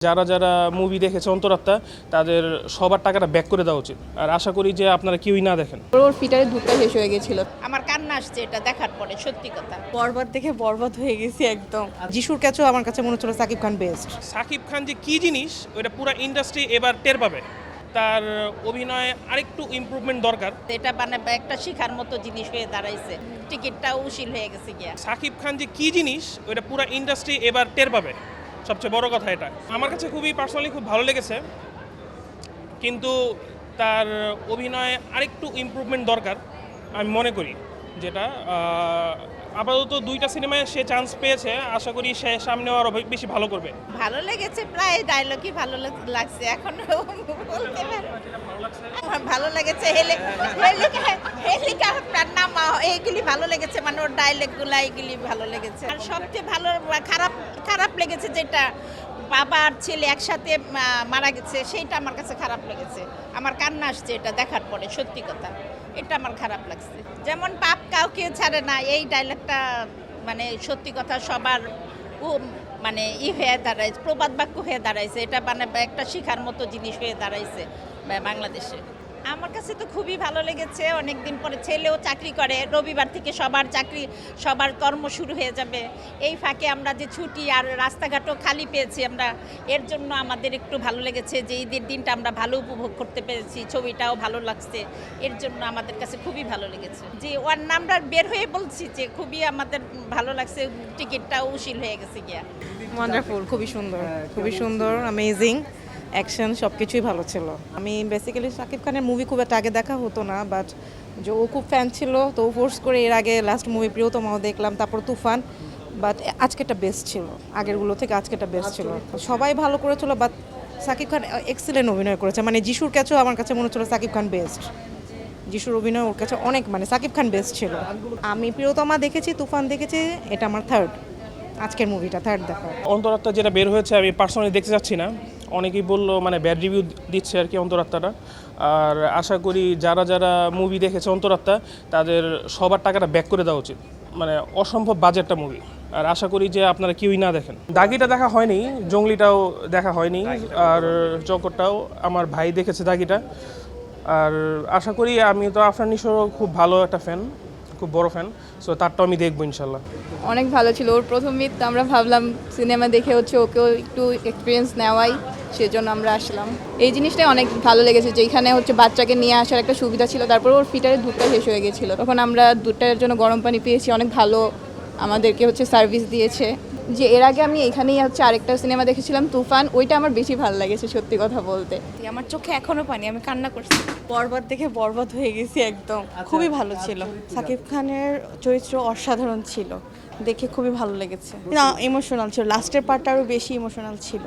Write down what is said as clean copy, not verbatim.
যারা যারা মুভি দেখেছে অন্তরাত্মা তাদের সবার টাকাটা ব্যাক করে দেওয়া উচিত। আর আশা করি যে আপনারা কেউই না দেখেন। ওর ফিটারে দুধটা শেষ হয়ে গেছিল। আমার কান্না আসছে এটা দেখার পরে, সত্যি কথা। বরবাদ দেখে বরবাদ হয়ে গেছি একদম। যিশুর কাছেও আমার কাছে মনে হচ্ছিল সাকিব খান বেস্ট। সাকিব খান যে কী জিনিস ওটা পুরো ইন্ডাস্ট্রি এবার টের পাবে। তার অভিনয়ে আরেকটু ইমপ্রুভমেন্ট দরকার। এটা মানে একটা শিখার মতো জিনিস হয়ে দাঁড়াইছে, টিকিটটা উশিল হয়ে গেছে গিয়া। সাকিব খান যে কী জিনিস ওটা পুরো ইন্ডাস্ট্রি এবার টের পাবে, সবচেয়ে বড় কথা এটা। আমার কাছে খুবই পার্সোনালি খুব ভালো লেগেছে, কিন্তু তার অভিনয়ে আরেকটু ইমপ্রুভমেন্ট দরকার আমি মনে করি। যেটা আপাতত দুইটা সিনেমায় সে চান্স পেয়েছে, আশা করি সে সামনেও আরও বেশি ভালো করবে। ভালো লেগেছে, প্রায় ডায়লগই ভালো লাগছে। এখন বলতে আমার ভালো লেগেছে হেলিকপ্টার নামা, এইগুলি ভালো লেগেছে, মানে ওর ডায়লগগুলো এইগুলি ভালো লেগেছে। আর সবচেয়ে ভালো খারাপ লেগেছে যেটা বাবা আর ছেলে একসাথে মারা গেছে, সেইটা আমার কাছে খারাপ লেগেছে। আমার কান্না আসছে এটা দেখার পরে, সত্যি কথা। এটা আমার খারাপ লাগছে। যেমন পাপ কাউকে ছাড়ে না, এই ডায়লগটা মানে সত্যি কথা সবার মানে হয়ে দাঁড়াইছে, প্রবাদ বাক্য হয়ে দাঁড়াইছে। এটা মানে একটা শিখার মতো জিনিস হয়ে দাঁড়াইছে বাংলাদেশে। আমার কাছে তো খুবই ভালো লেগেছে। অনেক দিন পরে ছেলেও চাকরি করে, রবিবার থেকে সবার কর্ম শুরু হয়ে যাবে। এই ফাঁকে আমরা যে ছুটি আর রাস্তাঘাটও খালি পেয়েছি আমরা, এর জন্য আমাদের একটু ভালো লেগেছে যে ঈদের দিনটা আমরা ভালো উপভোগ করতে পেরেছি। ছবিটাও ভালো লাগছে, এর জন্য আমাদের কাছে খুবই ভালো লেগেছে। যে ওর নামটা বের হয়ে বলছি যে খুবই আমাদের ভালো লাগছে, টিকিটটাও উশিল হয়ে গেছে গিয়া। ওয়ান্ডারফুল, খুবই সুন্দর, অ্যামেজিং। অ্যাকশন সব কিছুই ভালো ছিল। আমি বেসিক্যালি সাকিব খানের মুভি খুব একটা আগে দেখা হতো না, বাট যে ও খুব ফ্যান ছিল তো ফোর্স করে এর আগে লাস্ট মুভি প্রিয়তমাও দেখলাম, তারপর তুফান। বাট আজকেরটা বেস্ট ছিল, আগেরগুলো থেকে আজকেরটা বেস্ট ছিল। সবাই ভালো করেছিল, বাট সাকিব খান এক্সিলেন্ট অভিনয় করেছে। মানে যিশুর কাছেও আমার কাছে মনে হচ্ছিল সাকিব খান বেস্ট। যিশুর অভিনয় ওর কাছে অনেক, মানে সাকিব খান বেস্ট ছিল। আমি প্রিয়তমা দেখেছি, তুফান দেখেছি, এটা আমার থার্ড, আজকের মুভিটা থার্ড দেখা। অন্তরাত্মা যেটা বের হয়েছে আমি পার্সোনালি দেখতে যাচ্ছি না, অনেকেই বললো মানে ব্যাড রিভিউ দিচ্ছে আর কি অন্তরাত্মাটা। আর আশা করি যারা যারা মুভি দেখেছে অন্তরাত্মা তাদের সবার টাকাটা ব্যাক করে দেওয়া উচিত। মানে অসম্ভব বাজেটটা মুভি। আর আশা করি যে আপনারা কেউই না দেখেন। দাগিটা দেখা হয়নি, জঙ্গলিটাও দেখা হয়নি, আর চকরটাও আমার ভাই দেখেছে দাগিটা। আর আশা করি, আমি তো আফরান নিশোরও খুব ভালো একটা ফ্যান, খুব বড় ফ্যান, সো তারটাও আমি দেখবো ইনশাল্লাহ। অনেক ভালো ছিল ওর প্রথম ঈদ, তো আমরা ভাবলাম সিনেমা দেখে ওকেও একটু এক্সপিরিয়েন্স নেওয়াই, সেজন্য আমরা আসলাম। এই জিনিসটাই অনেক ভালো লেগেছে যে এখানে বাচ্চাকে নিয়ে আসার একটা সুবিধা ছিল। তারপর ওর ফিটারে দুধটা শেষ হয়ে গেছিলো, তখন আমরা দুধটার জন্য গরম পানি পেয়েছি, অনেক ভালো আমাদেরকে সার্ভিস দিয়েছে। যে এর আগে আমি এখানেই আরেকটা সিনেমা দেখেছিলাম তুফান, ওইটা আমার বেশি ভালো লেগেছে সত্যি কথা বলতে। আমার চোখে এখনো পানি, আমি কান্না করছি। বরবাদ দেখে বরবাদ হয়ে গেছি একদম। খুবই ভালো ছিল, সাকিব খানের চরিত্র অসাধারণ ছিল, দেখে খুবই ভালো লেগেছে। না, ইমোশনাল ছিল, লাস্টের পার্টটা আরও বেশি ইমোশনাল ছিল।